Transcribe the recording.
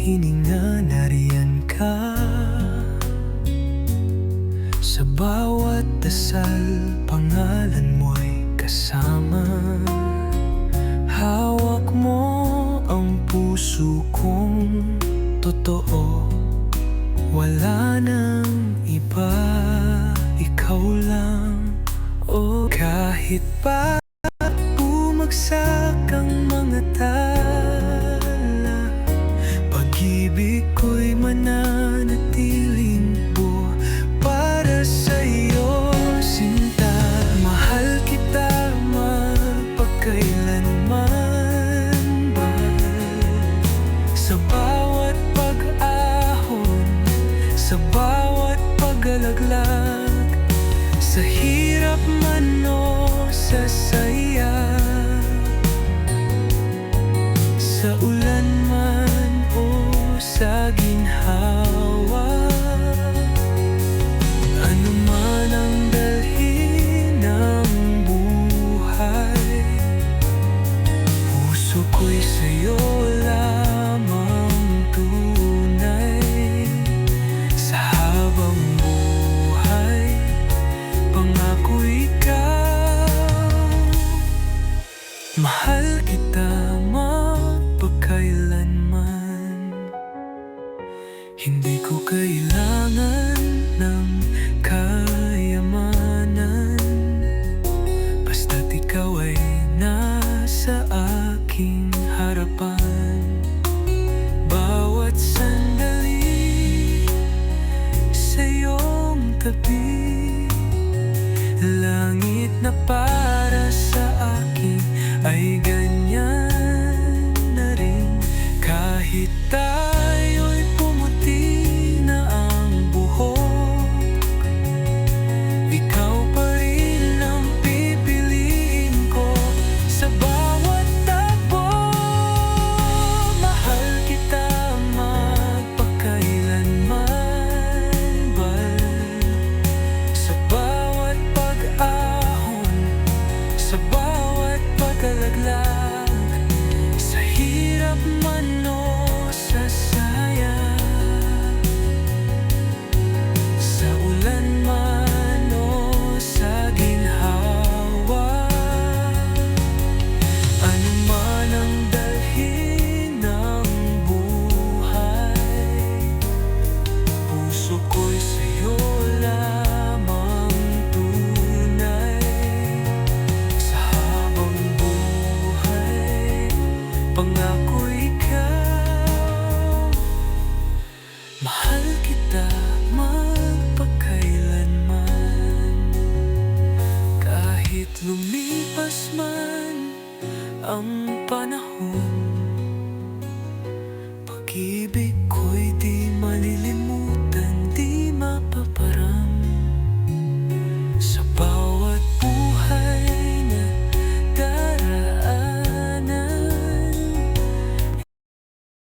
hininga nariyan ka. Sa bawat dasal, pangalan mo'y kasama. Hawak mo ang puso kong totoo. Wala nang iba, ikaw lang. O kahit pa bumagsak ang mga tala, pag-ibig ko'y mananatiling buo para sa'yo, sinta. Mahal kita magpagkailanman ba? Sa bawat pag-ahon, sa bawat pag-alaglag, sa hirap man o sa saya, sa ulan man o sa ginhawa, ano man ang dalhin ng buhay, puso ko'y sa'yo lamang tunay. Sa habang buhay, pangako ikaw. Mahal kita magpagkailanman. Hindi ko kailangan ng kayamanan, basta't ikaw ay nasa aking harapan. Bawat sandali sa iyong tabi, langit na para sa akin ay ganyan na rin. Kahit tayo'y pumuti na ang buhok, ikaw pa rin ang pipiliin ko sa bawat takbo. Mahal kita magpagkailanman ba? Sa bawat pag-ahon, sa bawat pag-alaglag, sa hirap man o sa saya, sa ulan man o sa ginhawa, ano man ang dalhin ng buhay, puso ko'y sa'yo lamang tunay. Sa habang buhay, pangako ikaw. Mahal kita magpagkailanman. Kahit lumipas man ang panahon, pag-ibig ko'y